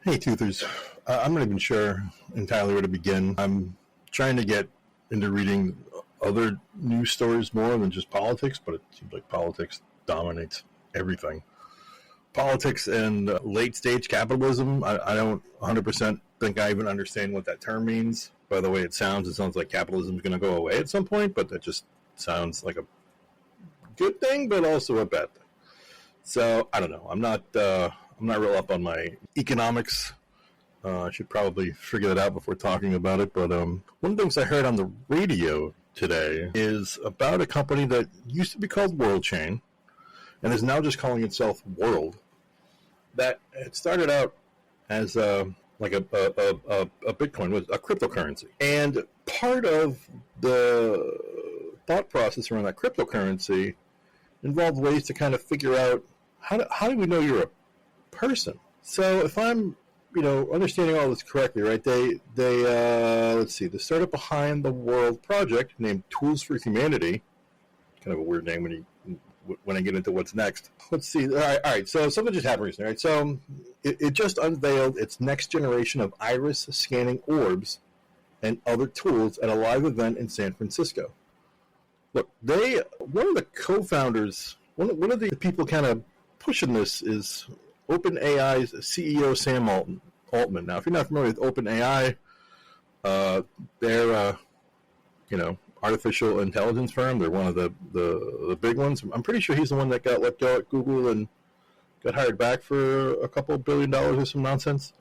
Hey, Toothers. I'm not even sure entirely where to begin. I'm trying to get into reading other news stories more than just politics, but it seems like politics dominates everything. Politics and late stage capitalism, I don't 100% think I even understand what that term means. By the way it sounds like capitalism is going to go away at some point, but that just sounds like a good thing, but also a bad thing. So I don't know. I'm not real up on my economics. I should probably figure that out before talking about it. But one of the things I heard on the radio today is about a company that used to be called World Chain and is now just calling itself World. That it started out as like a Bitcoin, was a cryptocurrency, and part of the thought process around that cryptocurrency involved ways to kind of figure out how do we know you're a person. So if I'm understanding all this correctly, right? They let's see, the startup behind the World project named Tools for Humanity, kind of a weird name when I get into what's next. Let's see. All right. So something just happened recently, right? So it just unveiled its next generation of iris scanning orbs and other tools at a live event in San Francisco. Look, one of the co-founders, one of the people kind of pushing this is OpenAI's CEO Sam Altman. Now, if you're not familiar with OpenAI, they're artificial intelligence firm. They're one of the big ones. I'm pretty sure he's the one that got let go at Google and got hired back for a couple $1 billion or some nonsense.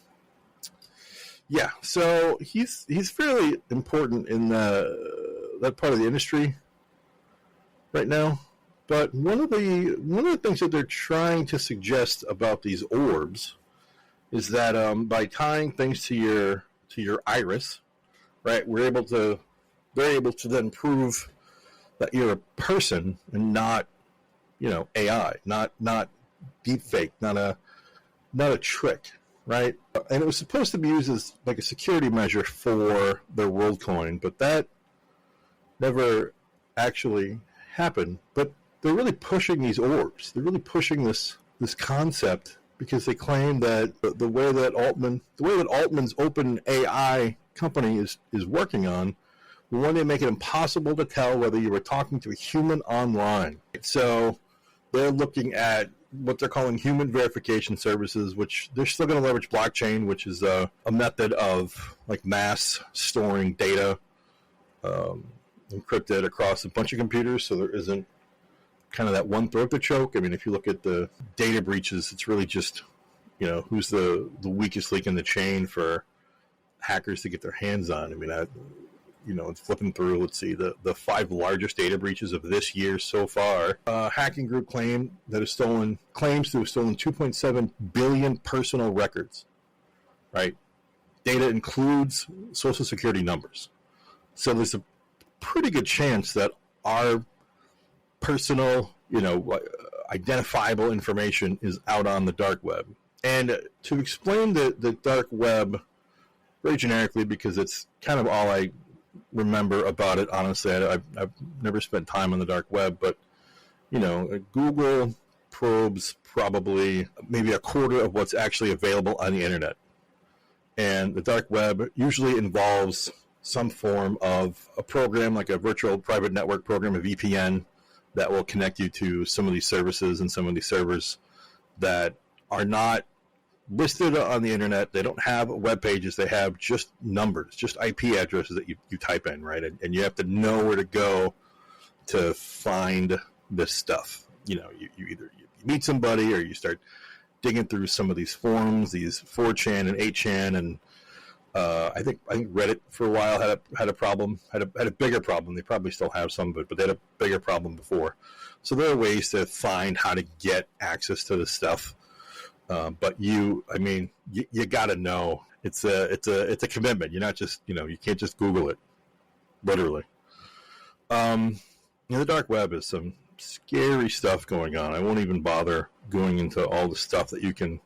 Yeah, so he's fairly important in that part of the industry right now. But one of the things that they're trying to suggest about these orbs is that by tying things to your iris, right, they're able to then prove that you're a person and not AI, not deep fake, not a trick, right? And it was supposed to be used as like a security measure for their WorldCoin, but that never actually happened. But they're really pushing these orbs. They're really pushing this concept because they claim that the way that Altman's OpenAI company is working on will one day make it impossible to tell whether you were talking to a human online. So they're looking at what they're calling human verification services, which they're still going to leverage blockchain, which is a method of like mass storing data encrypted across a bunch of computers, so there isn't kind of that one throat to choke. I mean, if you look at the data breaches, it's really just, who's the weakest link in the chain for hackers to get their hands on. I mean, it's flipping through, let's see, the 5 largest data breaches of this year so far. Hacking group claims to have stolen 2.7 billion personal records, right? Data includes social security numbers. So there's a pretty good chance that our personal, identifiable information is out on the dark web. And to explain the dark web very generically, because it's kind of all I remember about it, honestly, I've never spent time on the dark web, but, Google probes probably maybe a quarter of what's actually available on the internet. And the dark web usually involves some form of a program, like a virtual private network program, a VPN, that will connect you to some of these services and some of these servers that are not listed on the internet. They don't have web pages. They have just numbers, just IP addresses that you type in, right? And you have to know where to go to find this stuff. You either you meet somebody or you start digging through some of these forums, these 4chan and 8chan, and I think Reddit for a while had a problem, had a bigger problem. They probably still have some of it, but they had a bigger problem before. So there are ways to find how to get access to this stuff. But you got to know it's a commitment. You're not just you can't just Google it, literally. The dark web is some scary stuff going on. I won't even bother going into all the stuff that you can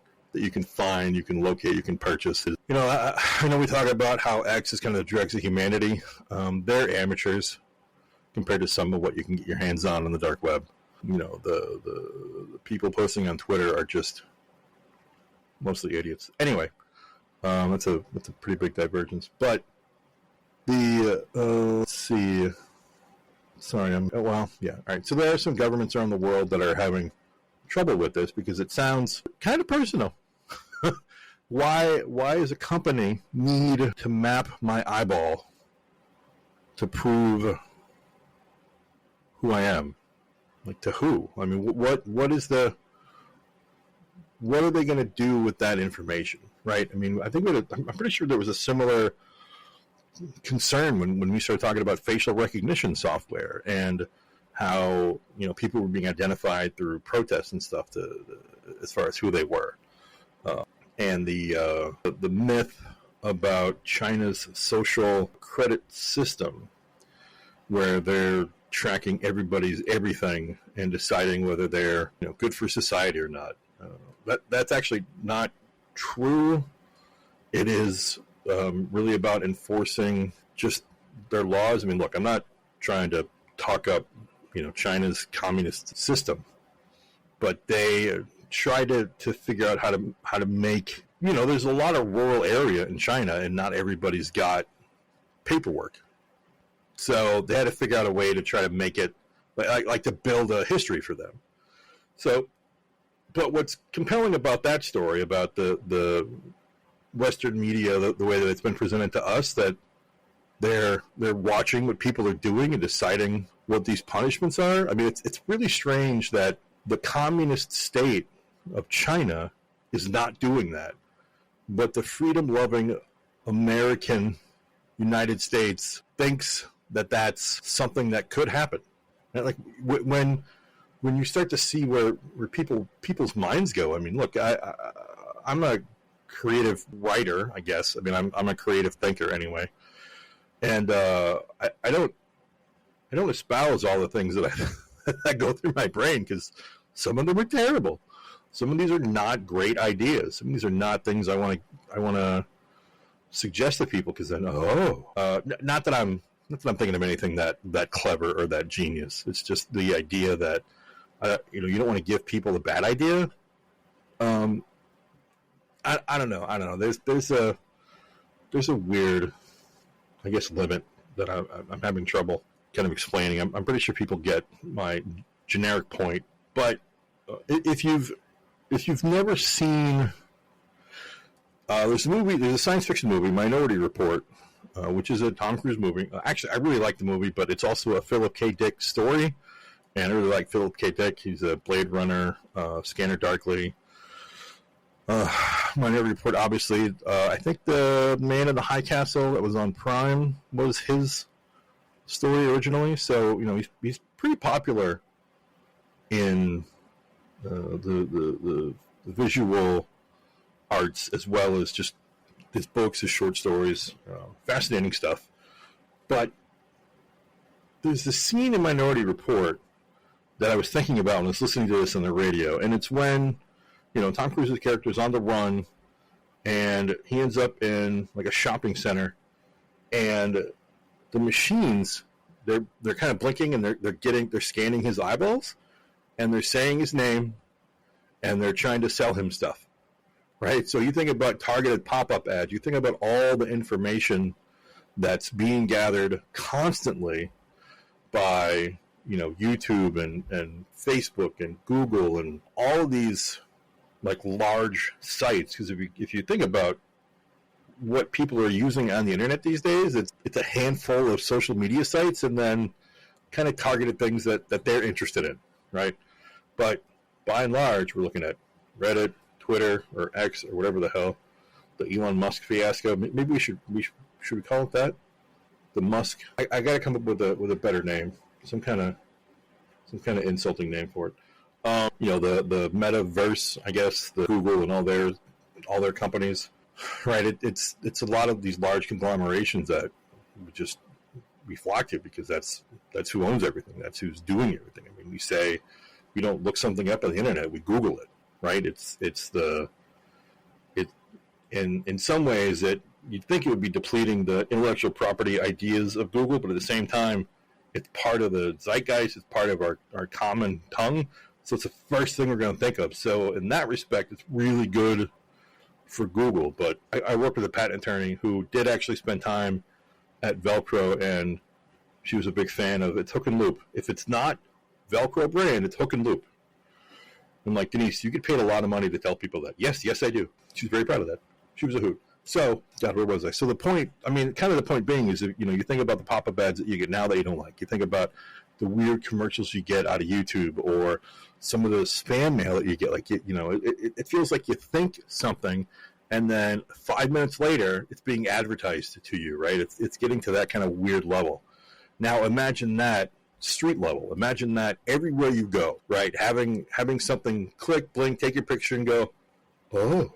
find, you can locate, you can purchase. I know we talk about how X is kind of the dregs of humanity. They're amateurs compared to some of what you can get your hands on the dark web. The people posting on Twitter are just mostly idiots. Anyway, That's a pretty big divergence. But the let's see. Sorry, well, yeah. All right. So there are some governments around the world that are having trouble with this because it sounds kind of personal. Why does a company need to map my eyeball to prove who I am? Like, to who? I mean, what are they going to do with that information, right? I mean, I'm pretty sure there was a similar concern when we started talking about facial recognition software and how, you know, people were being identified through protests and stuff as far as who they were. And the myth about China's social credit system, where they're tracking everybody's everything and deciding whether they're, you know, good for society or not. That's actually not true. It is really about enforcing just their laws. I mean, look, I'm not trying to talk up, you know, China's communist system, but they try to figure out how to make, you know, there's a lot of rural area in China and not everybody's got paperwork. So they had to figure out a way to try to make it like to build a history for them. So, but what's compelling about that story, about the Western media, the way that it's been presented to us, that they're watching what people are doing and deciding what these punishments are. I mean, it's really strange that the communist state of China is not doing that, but the freedom-loving American United States thinks that that's something that could happen. And like when you start to see where people's minds go. I mean, look, I'm a creative writer, I guess. I mean, I'm a creative thinker anyway, and I don't espouse all the things that go through my brain, because some of them are terrible. Some of these are not great ideas. Some of these are not things I want to suggest to people, because then not that I'm thinking of anything that clever or that genius. It's just the idea that you don't want to give people a bad idea. I don't know. There's a weird, I guess, limit that I'm having trouble kind of explaining. I'm pretty sure people get my generic point, but if you've never seen, there's a science fiction movie, Minority Report, which is a Tom Cruise movie. Actually, I really like the movie, but it's also a Philip K. Dick story, and I really like Philip K. Dick. He's a Blade Runner, Scanner Darkly. Minority Report, obviously. I think The Man in the High Castle that was on Prime was his story originally. So, he's pretty popular in the visual arts, as well as just his books, his short stories. Fascinating stuff. But there's this scene in Minority Report that I was thinking about when I was listening to this on the radio, and it's when Tom Cruise's character is on the run, and he ends up in like a shopping center, and the machines, they're kind of blinking, and they're scanning his eyeballs, and they're saying his name, and they're trying to sell him stuff, right? So you think about targeted pop-up ads, you think about all the information that's being gathered constantly by YouTube and Facebook and Google and all of these like large sites. Because if you think about what people are using on the internet these days, it's a handful of social media sites, and then kind of targeted things that they're interested in, right? But by and large, we're looking at Reddit, Twitter, or X, or whatever the hell, the Elon Musk fiasco. Maybe should we call it that? The Musk. I got to come up with a better name, some kind of insulting name for it. The metaverse, I guess, the Google and all their companies, right? It's a lot of these large conglomerations that we flock to, because that's who owns everything. That's who's doing everything. I mean, we say we don't look something up on the internet, we Google it, right? In some ways you'd think it would be depleting the intellectual property ideas of Google, but at the same time, it's part of the zeitgeist, it's part of our common tongue, so it's the first thing we're going to think of. So in that respect, it's really good for Google, but I work with a patent attorney who did actually spend time at Velcro, and she was a big fan of it's hook and loop. If it's not Velcro brand, it's hook and loop. I'm like, Denise, you get paid a lot of money to tell people that. Yes, I do. She's very proud of that. She was a hoot. So, God, where was I? So the point, I mean, kind of the point being is, that, you know, you think about the pop-up ads that you get now that you don't like. You think about the weird commercials you get out of YouTube, or some of the spam mail that you get. Like, you know, it feels like you think something, and then 5 minutes later, it's being advertised to you, right? It's getting to that kind of weird level. Now, imagine that street level. Imagine that everywhere you go, right? Having something click, blink, take your picture, and go, oh,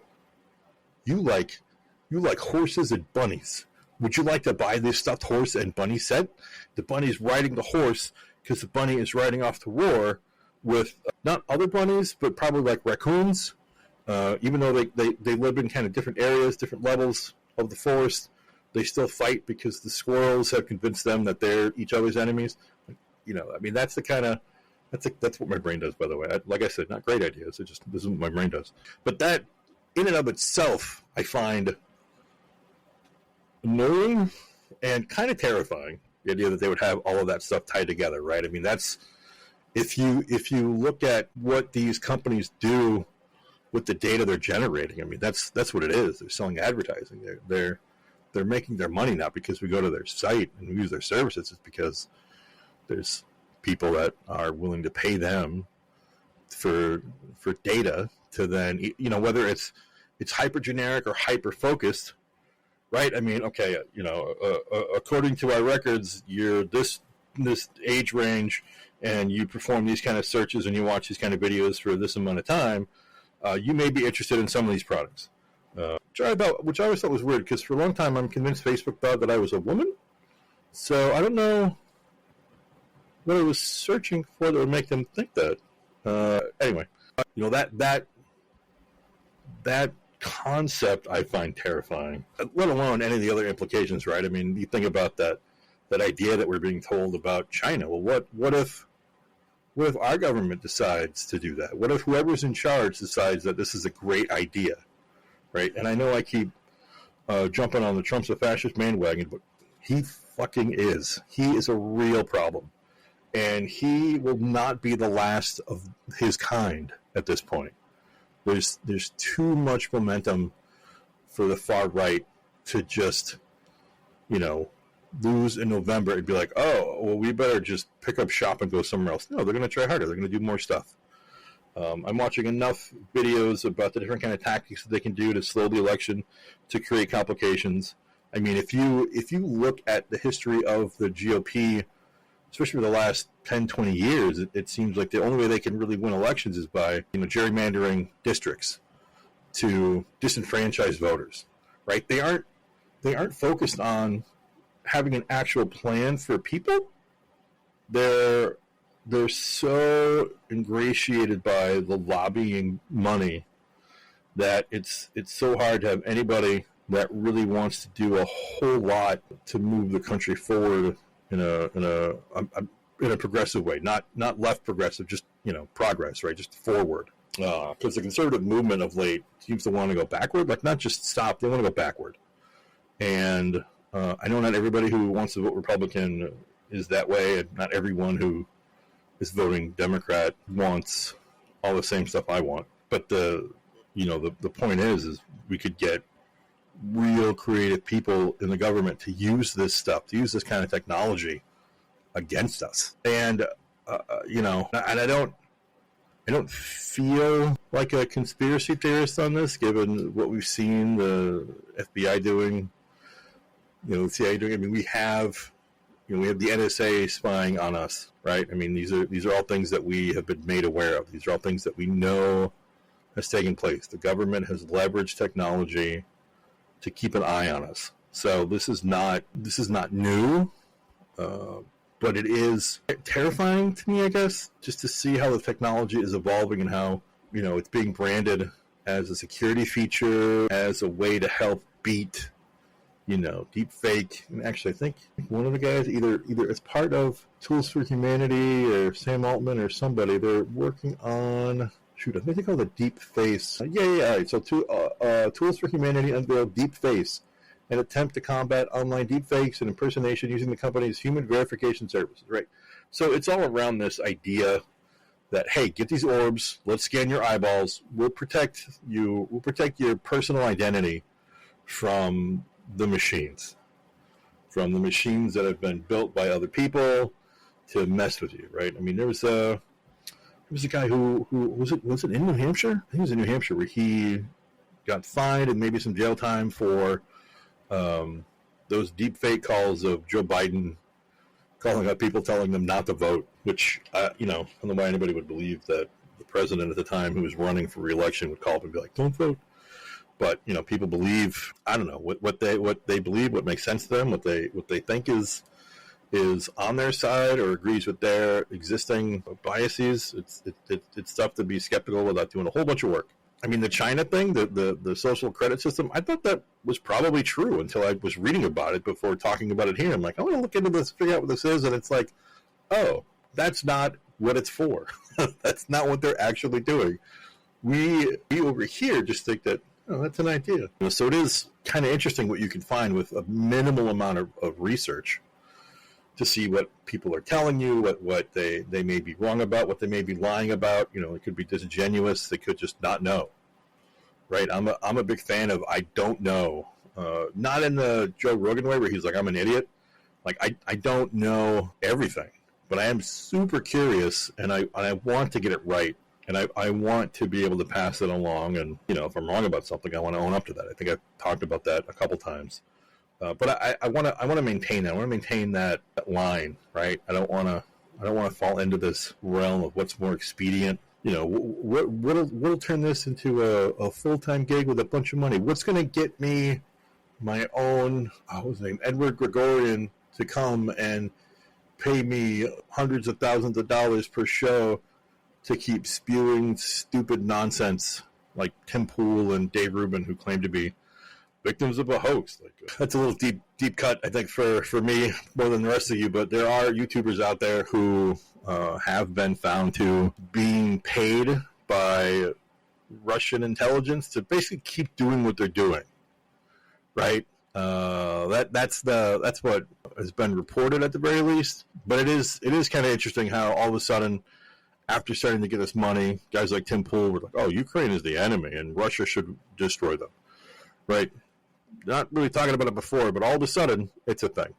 you like horses and bunnies. Would you like to buy this stuffed horse and bunny set? The bunny's riding the horse because the bunny is riding off to war with not other bunnies, but probably like raccoons. Even though they live in kind of different areas, different levels of the forest, they still fight because the squirrels have convinced them that they're each other's enemies. You know, I mean, that's what my brain does, by the way. Like I said, not great ideas. This is what my brain does. But that, in and of itself, I find annoying and kind of terrifying. The idea that they would have all of that stuff tied together, right? I mean, that's if you look at what these companies do with the data they're generating. I mean, that's what it is. They're selling advertising. They're making their money not because we go to their site and we use their services. It's because there's people that are willing to pay them for data to then, you know, whether it's hyper generic or hyper focused, right? I mean, okay, you know, according to our records, you're this age range, and you perform these kind of searches and you watch these kind of videos for this amount of time. You may be interested in some of these products, which I always thought was weird, because for a long time I'm convinced Facebook thought that I was a woman. So I don't know what I was searching for that would make them think that. Anyway, you know, that concept I find terrifying, let alone any of the other implications, right? I mean, you think about that idea that we're being told about China. Well, what if our government decides to do that? What if whoever's in charge decides that this is a great idea, right? And I know I keep jumping on the Trump's a fascist bandwagon, but he fucking is. He is a real problem. And he will not be the last of his kind at this point. There's too much momentum for the far right to just, you know, lose in November and be like, oh, well, we better just pick up shop and go somewhere else. No, they're going to try harder. They're going to do more stuff. I'm watching enough videos about the different kind of tactics that they can do to slow the election, to create complications. I mean, if you look at the history of the GOP, especially for the last 10, 20 years, it seems like the only way they can really win elections is by, you know, gerrymandering districts to disenfranchise voters, right? They aren't focused on having an actual plan for people. They're so ingratiated by the lobbying money that it's so hard to have anybody that really wants to do a whole lot to move the country forward in a progressive way, not left progressive, just, you know, progress, right? Just forward. Because the conservative movement of late seems to want to go backward, like not just stop, they want to go backward. And I know not everybody who wants to vote Republican is that way, and not everyone who is voting Democrat wants all the same stuff I want. But the point is we could get real creative people in the government to use this stuff, to use this kind of technology against us. And you know, and I don't feel like a conspiracy theorist on this, given what we've seen the FBI doing, you know, the CIA doing. I mean, we have the NSA spying on us, right? I mean, these are all things that we have been made aware of. These are all things that we know has taken place. The government has leveraged technology to keep an eye on us. So this is not new, but it is terrifying to me, I guess, just to see how the technology is evolving and how, you know, it's being branded as a security feature, as a way to help beat, you know, deep fake. And actually, I think one of the guys, either as part of Tools for Humanity or Sam Altman or somebody, they're working on shoot, I think they call it Deep Face. Yeah. So Tools for Humanity unveiled Deep Face, an attempt to combat online deepfakes and impersonation using the company's human verification services, right? So it's all around this idea that, hey, get these orbs, let's scan your eyeballs, we'll protect you, we'll protect your personal identity from the machines that have been built by other people to mess with you, right? I mean, there was a guy who was it in New Hampshire? I think it was in New Hampshire, where he got fined and maybe some jail time for those deep fake calls of Joe Biden calling up people, telling them not to vote, which, I don't know why anybody would believe that the president at the time, who was running for re-election, would call up and be like, don't vote. But, people believe, I don't know, what they believe, what makes sense to them, what they think is on their side or agrees with their existing biases. It's tough to be skeptical without doing a whole bunch of work. I mean, the China thing, the social credit system, I thought that was probably true until I was reading about it before talking about it here. I'm like, I want to look into this, figure out what this is, and it's like, oh, that's not what it's for. That's not what they're actually doing. We over here just think that, oh, that's an idea. So it is kind of interesting what you can find with a minimal amount of research to see what people are telling you, what they may be wrong about, what they may be lying about. It could be disingenuous. They could just not know, right? I'm a big fan of I don't know. Not in the Joe Rogan way where he's like, I'm an idiot. Like, I don't know everything, but I am super curious, and I want to get it right. And I want to be able to pass it along. And, if I'm wrong about something, I want to own up to that. I think I've talked about that a couple times. But I want to maintain that. I want to maintain that line, right? I don't want to fall into this realm of what's more expedient. What'll turn this into a full-time gig with a bunch of money? What's going to get me my own, what was his name, Edward Gregorian, to come and pay me hundreds of thousands of dollars per show to keep spewing stupid nonsense like Tim Pool and Dave Rubin, who claim to be victims of a hoax. That's a little deep cut, I think, for me more than the rest of you. But there are YouTubers out there who have been found to being paid by Russian intelligence to basically keep doing what they're doing. Right? That's what has been reported at the very least. But it is kind of interesting how all of a sudden, after starting to get this money, guys like Tim Pool were like, "Oh, Ukraine is the enemy, and Russia should destroy them." Right? Not really talking about it before, but all of a sudden, it's a thing.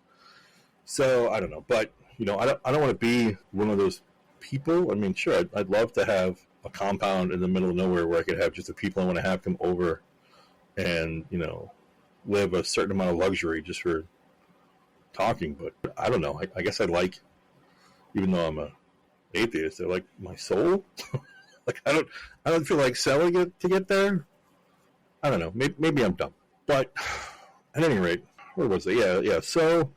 So I don't know, but I don't want to be one of those people. I mean, sure, I'd love to have a compound in the middle of nowhere where I could have just the people I want to have come over, and live a certain amount of luxury just for talking. But I don't know. I guess I like, even though I'm a atheist, I like my soul. Like I don't feel like selling it to get there. I don't know. Maybe I'm dumb. But at any rate, where was it? Yeah. So,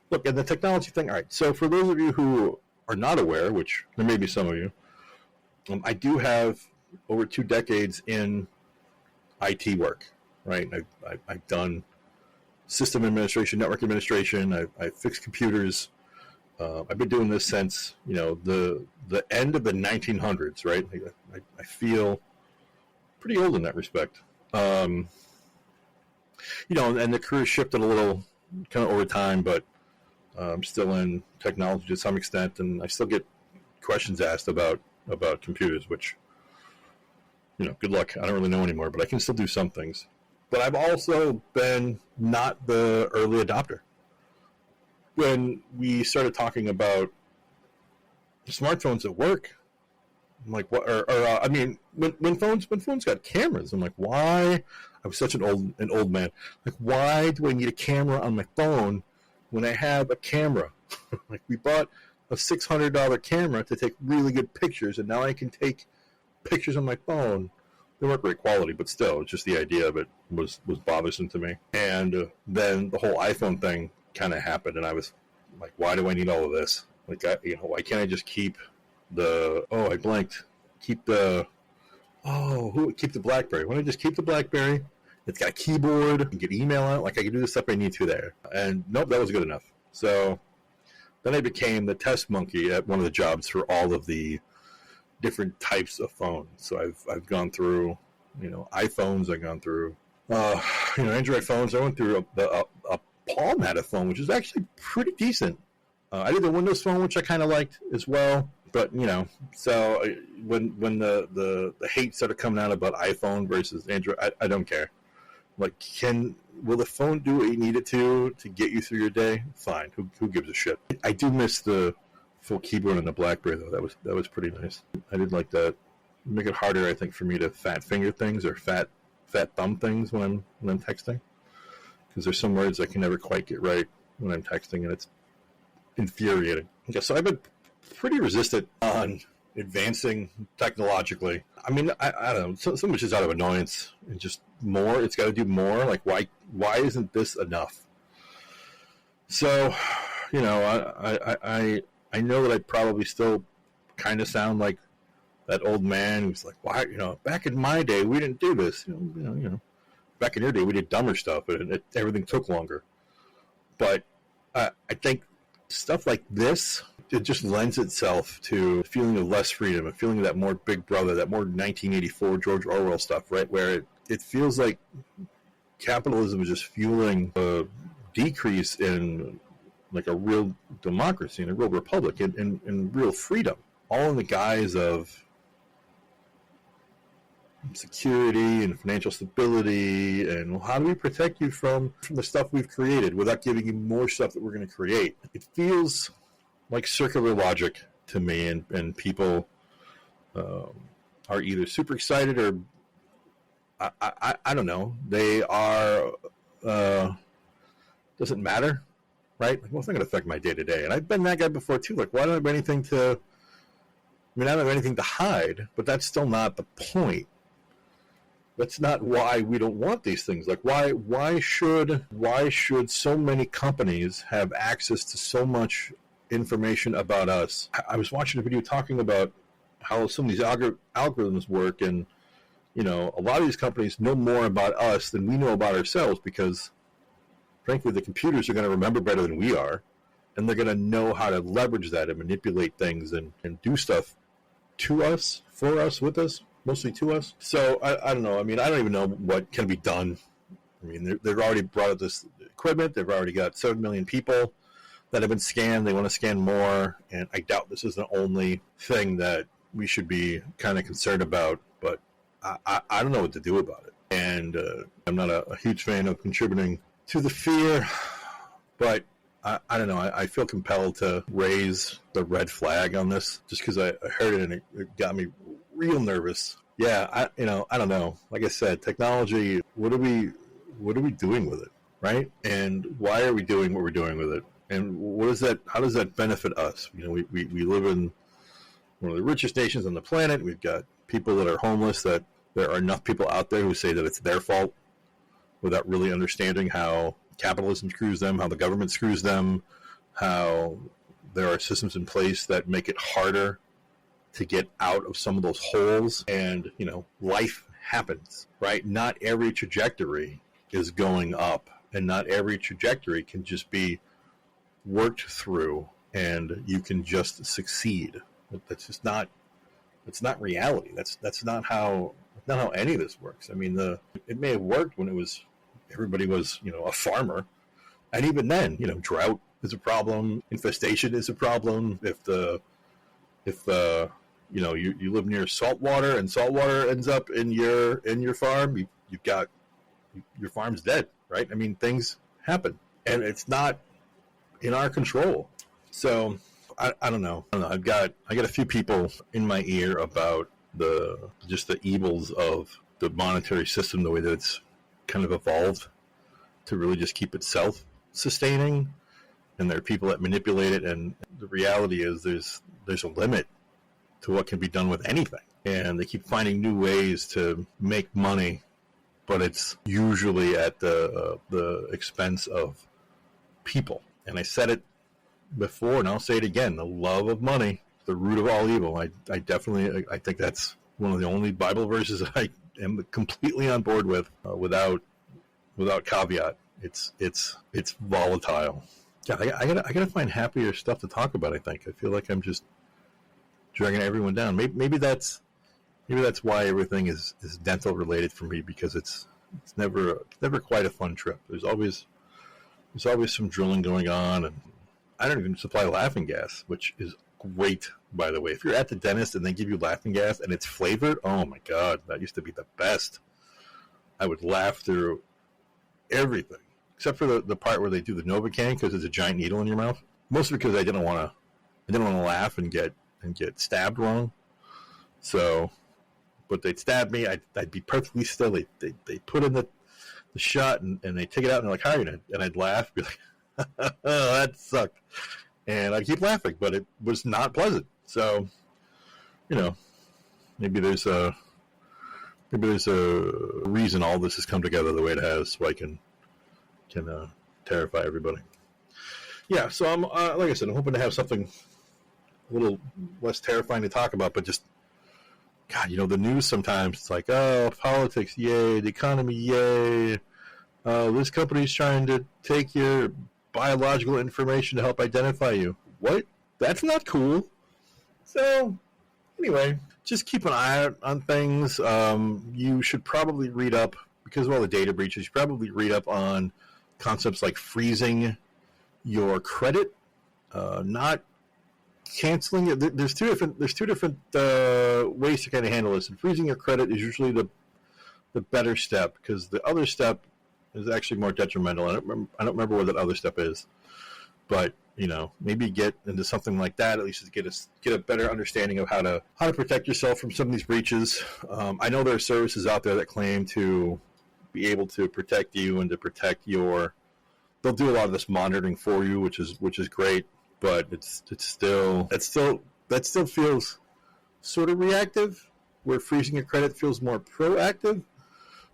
look, and the technology thing. All right. So, for those of you who are not aware, which there may be some of you, I do have over 2 decades in IT work. Right. I've done system administration, network administration. I've fixed computers. I've been doing this since the end of the 1900s. Right. I feel pretty old in that respect. And the career shifted a little kind of over time, but I'm still in technology to some extent, and I still get questions asked about computers, which, good luck. I don't really know anymore, but I can still do some things. But I've also been not the early adopter. When we started talking about smartphones at work, I'm like, what? When phones got cameras, I'm like, why? I was such an old man. Like, why do I need a camera on my phone when I have a camera? Like, we bought a $600 camera to take really good pictures, and now I can take pictures on my phone. They weren't great quality, but still, just the idea of it was bothersome to me. And then the whole iPhone thing kind of happened, and I was like, why do I need all of this? Like, why can't I just keep the keep the BlackBerry? Why don't I just keep the BlackBerry? It's got a keyboard. I can get email out. Like, I can do the stuff I need to there. And nope, that was good enough. So then I became the test monkey at one of the jobs for all of the different types of phones. So I've gone through, iPhones. I've gone through, Android phones. I went through a Palm had a phone, which is actually pretty decent. I did the Windows phone, which I kind of liked as well. But, so when the hate started coming out about iPhone versus Android, I don't care. Like, will the phone do what you need it to get you through your day? Fine. Who gives a shit? I do miss the full keyboard on the BlackBerry, though. That was pretty nice. I did like that. Make it harder, I think, for me to fat finger things or fat thumb things when I'm texting, because there's some words I can never quite get right when I'm texting, and it's infuriating. Okay, so I've been pretty resistant on advancing technologically. I mean, I don't know. Some of it's just out of annoyance and just more. It's got to do more. Like, why isn't this enough? So, I know that I probably still kind of sound like that old man who's like, why, back in my day we didn't do this. Back in your day we did dumber stuff and everything took longer. But I think stuff like this, it just lends itself to a feeling of less freedom, a feeling of that more Big Brother, that more 1984 George Orwell stuff, right? Where it feels like capitalism is just fueling a decrease in like a real democracy and a real republic and real freedom, all in the guise of security and financial stability, and how do we protect you from the stuff we've created without giving you more stuff that we're going to create. It feels like circular logic to me, and people are either super excited or I don't know, they are doesn't matter, right? Like, well, it's not going to affect my day to day, and I've been that guy before too. Like, why don't I have anything to I don't have anything to hide, but that's still not the point. That's not why we don't want these things. Like, why should so many companies have access to so much information about us? I was watching a video talking about how some of these algorithms work, and a lot of these companies know more about us than we know about ourselves, because frankly the computers are going to remember better than we are, and they're going to know how to leverage that and manipulate things and do stuff to us, for us, with us, mostly to us. So I don't know. I mean, I don't even know what can be done. I mean, they've already brought up this equipment. They've already got 7 million people that have been scanned. They want to scan more, and I doubt this is the only thing that we should be kind of concerned about, but I don't know what to do about it. And I'm not a huge fan of contributing to the fear, but I don't know. I feel compelled to raise the red flag on this just because I heard it and it got me real nervous. Yeah, I don't know. Like I said, technology. What are we doing with it, right? And why are we doing what we're doing with it? And what is that? How does that benefit us? We live in one of the richest nations on the planet. We've got people that are homeless. That there are enough people out there who say that it's their fault, without really understanding how capitalism screws them, how the government screws them, how there are systems in place that make it harder to get out of some of those holes. And, life happens, right? Not every trajectory is going up, and not every trajectory can just be worked through and you can just succeed. That's just not, it's not reality. That's not how any of this works. I mean, it may have worked when everybody was, a farmer. And even then, drought is a problem. Infestation is a problem. If you live near salt water and salt water ends up in your farm, you've got, your farm's dead, right? I mean, things happen, and it's not in our control. So I don't know. I got a few people in my ear about the evils of the monetary system, the way that it's kind of evolved to really just keep itself sustaining, and there are people that manipulate it, and the reality is there's a limit to what can be done with anything, and they keep finding new ways to make money, but it's usually at the expense of people. And I said it before, and I'll say it again: the love of money, the root of all evil. I definitely think that's one of the only Bible verses I am completely on board with, without caveat. It's volatile. Yeah, I gotta find happier stuff to talk about. I think I feel like I'm just dragging everyone down. Maybe that's why everything is dental related for me, because it's never quite a fun trip. There's always some drilling going on, and I don't even supply laughing gas, which is great, by the way. If you're at the dentist and they give you laughing gas and it's flavored, oh my god, that used to be the best. I would laugh through everything, except for the part where they do the Novocaine, because there's a giant needle in your mouth. Mostly because I didn't want to laugh and get stabbed wrong. So, but they'd stab me. I'd be perfectly still. They put in the shot and they take it out and they're like, "Hi," and I'd laugh, be like, "Oh, that sucked," and I'd keep laughing, but it was not pleasant. So, maybe there's a reason all this has come together the way it has, so I can terrify everybody. Yeah, so I'm like I said, I'm hoping to have something a little less terrifying to talk about, but just, God, the news sometimes, it's like, oh, politics, yay, the economy, yay, this company's trying to take your biological information to help identify you. What? That's not cool. So, anyway, just keep an eye out on things. You should probably read up, because of all the data breaches, you should probably read up on concepts like freezing your credit, not canceling it. There's two different ways to kind of handle this, and freezing your credit is usually the better step, because the other step is actually more detrimental. I don't remember what that other step is, but maybe get into something like that, at least to get a better understanding of how to protect yourself from some of these breaches. I know there are services out there that claim to be able to protect you and to protect they'll do a lot of this monitoring for you, which is great, but that still feels sort of reactive, where freezing your credit feels more proactive.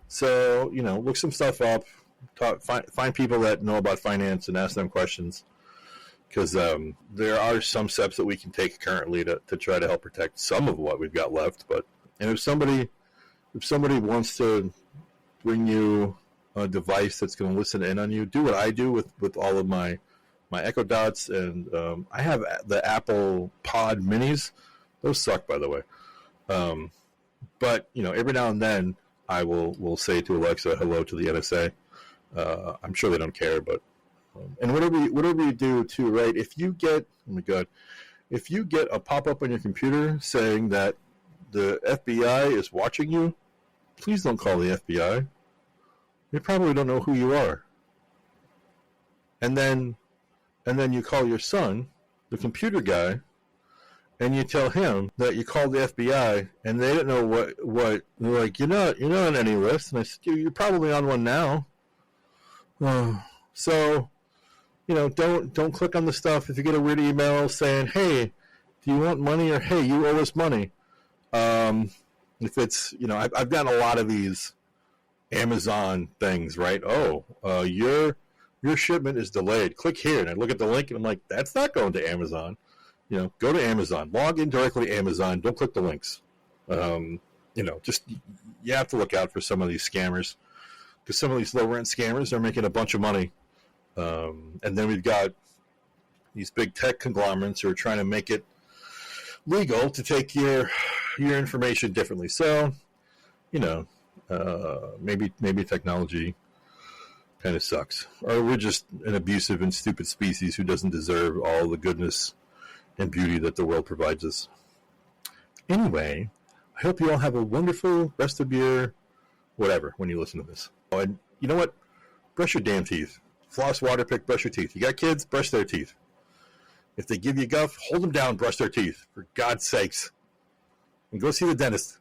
So, look some stuff up, find people that know about finance and ask them questions, because there are some steps that we can take currently to try to help protect some of what we've got left. And if somebody wants to bring you a device that's going to listen in on you, do what I do with all of my Echo Dots, and I have the Apple Pod Minis. Those suck, by the way. But every now and then I will say to Alexa, hello to the NSA. I'm sure they don't care, but and whatever you do too, right? If you get a pop-up on your computer saying that the FBI is watching you, please don't call the FBI. They probably don't know who you are. And then you call your son, the computer guy, and you tell him that you called the FBI, and they don't know what they're like, you're not on any list. And I said, you're probably on one now. So, don't click on the stuff. If you get a weird email saying, hey, do you want money, or hey, you owe us money. If it's, I've gotten a lot of these Amazon things, right? Oh, your shipment is delayed. Click here, and I look at the link, and I'm like, that's not going to Amazon. Go to Amazon, log in directly to Amazon. Don't click the links. Just you have to look out for some of these scammers, because some of these low rent scammers are making a bunch of money. And then we've got these big tech conglomerates who are trying to make it legal to take your information differently. So, maybe technology kind of sucks, or we're just an abusive and stupid species who doesn't deserve all the goodness and beauty that the world provides us. Anyway, I hope you all have a wonderful rest of your whatever when you listen to this. Oh, and you know what? Brush your damn teeth. Floss, water pick, brush your teeth. You got kids? Brush their teeth. If they give you guff, hold them down, brush their teeth. For God's sakes. And go see the dentist.